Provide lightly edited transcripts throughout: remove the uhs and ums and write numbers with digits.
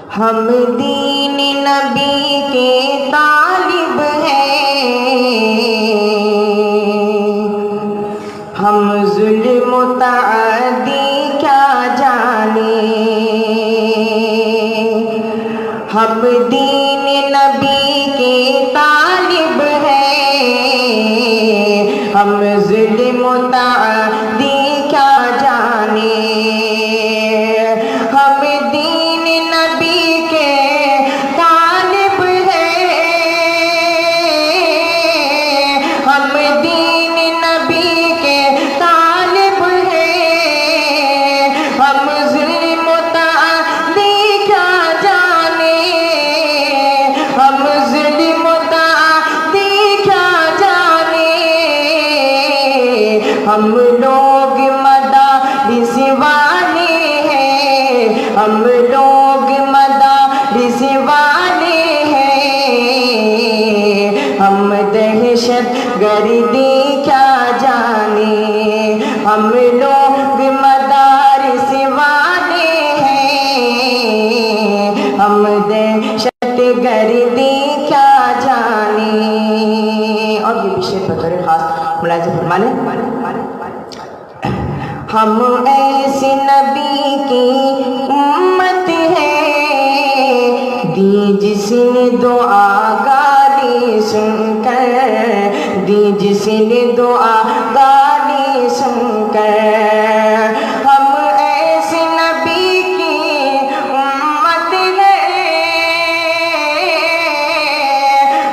ہم دین نبی کے طالب ہیں، ہم ظلم و تعدی کیا جانیں، ہم دین نبی کے طالب ہیں، ہم ظلم و تعدی کیا جانیں، ہم دین نبی کے طالب ہیں، ہم دین نبی کے طالب ہیں، ہم ظلم و تعدی کیا جانیں، ہم ظلم و تعدی کیا جانیں، ہم لوگ مدارس والے ہیں، ہم لوگ مدارس والے ہیں، ہم دہشت گردی کیا جانیں، ہم لوگ مدارس والے ہیں، ہم دہشت گردی کیا جانیں۔ اور یہ بھی شعر بطور خاص ملاحظہ فرمانے، ہم ایسے نبی کی امت ہیں، دی جس نے دعا گالی سن کر، دی جس نے دعا گالی سن کر، ہم ایسے نبی کی امت ہیں،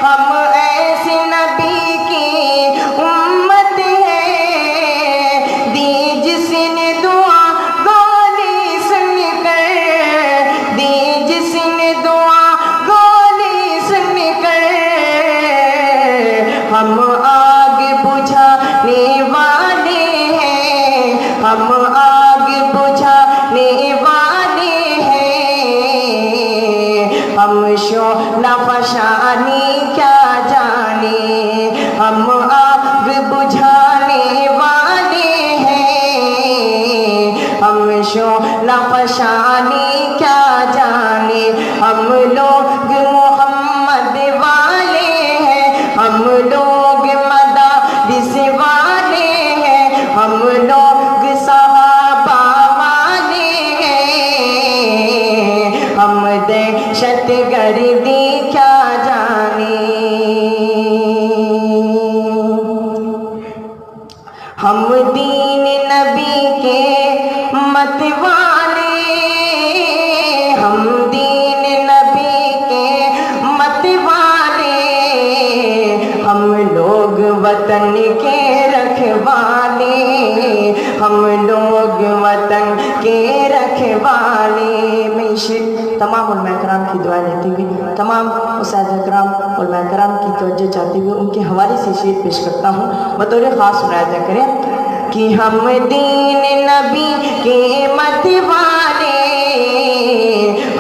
ہم ایسے نبی کی امت ہیں، دی جس نے دعا گالی سن کر، دی جس نے دعا گالی سن کر، ہم آگ بجھانے والے ہیں، ہم آگ بجھانے والے ہیں، ہم شعلہ فشانی کیا جانیں، ہم آگ بجھانے والے ہیں، ہم شعلہ فشانی کیا جانیں، ہم لوگ محمد والے ہیں، ہم لوگ مدارس والے ہیں، ہم لوگ صحابہ والے ہیں، ہم دہشت گردی کیا جانیں، ہم دین نبی کے مت والے، ہم دین نبی کے مت والے، ہم لوگ وطن کے رکھوالے، ہم لوگ وطن کے رکھوالے۔ میں تمام علماء کرام کی دعائیں لیتے ہوئے، تمام اساتذہ کرام علماء کرام کی توجہ چاہتے ہوئے ان کے حوالے سے شعر پیش کرتا ہوں، بطور خاص ملاحظہ کریں کہ ہم دین نبی کے مت والے،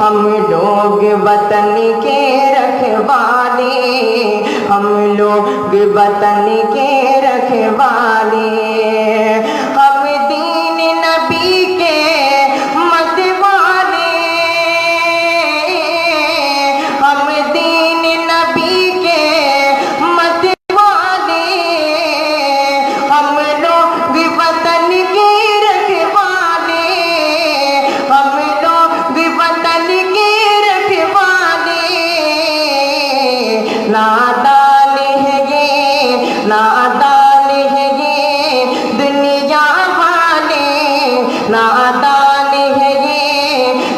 ہم لوگ وطن کے رکھوالے، ہم لوگ وطن کے رکھوالے، ہم دین نبی کے مت والے، ہم دین نبی کے مت والے، ہم لوگ وطن کے رکھوالے، ہم لوگ وطن کے رکھوالے، نادان ہے یہ، نادان ہے یہ دنیا والے، نادان ہے یہ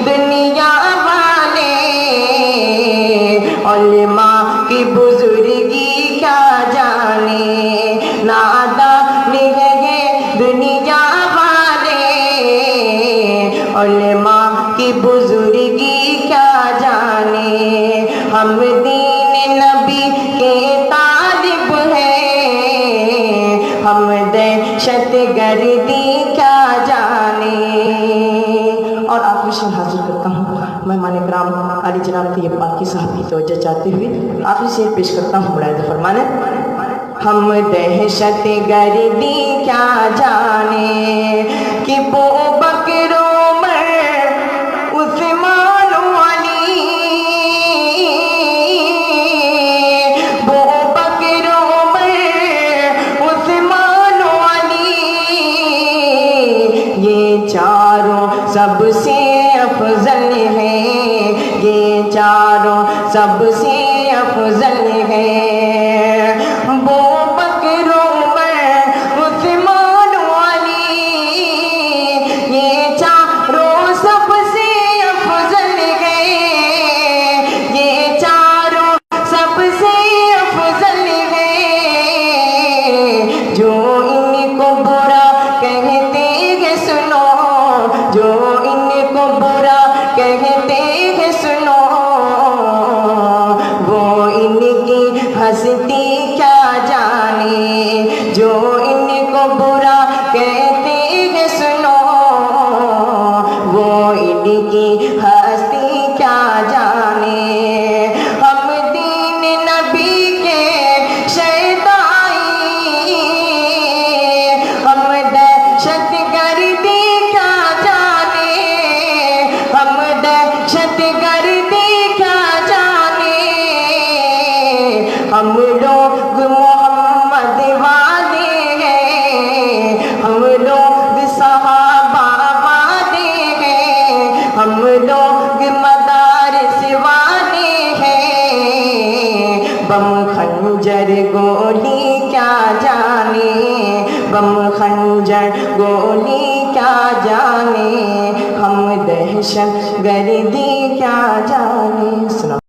دنیا والے، علماء کی بزرگی کیا جانیں، نادان ہے یہ دنیا والے، علماء کی بزرگی کیا جانیں، ہم دین نبی کے طالب ہیں، ہم دہشت گردی کیا جانیں۔ اور آخری شعر حاضر کرتا ہوں، مہمان اکرام علی جناب طیب پاکی صاحب کی توجہ چاہتے ہوئے آخری شعر پیش کرتا ہوں، ملاحظہ فرمانے، ہم دہشت گردی کیا جانیں کہ وہ بکر عمر عثمان و علی سب سے افضل ہے، یہ چاروں سب سے افضل ہے۔ ابو بکر عمر عثمان علی، یہ چاروں سب سے افضل ہے، یہ چاروں سب سے افضل ہے۔ جو ان کو برا کہتے ہیں سنو، جو ان کو برا کہتے ہیں سنو، وہ ان کی ہستی کیا جانے، جو ان کو برا کہتے ہیں سنو، وہ ان کی ہستی کیا جانے۔ ہم دین نبی کے شیدائی، ہم دہشت گردی کیا جانے، ہم دہشت گردی کیا جانے۔ ہم لوگ محمد والے ہیں، ہم لوگ صحابہ والے ہیں، ہم لوگ مدارس والے ہیں۔ بم خنجر گولی کیا جانے، بم خنجر گولی کیا جانے، ہم دہشت گردی کیا جانے۔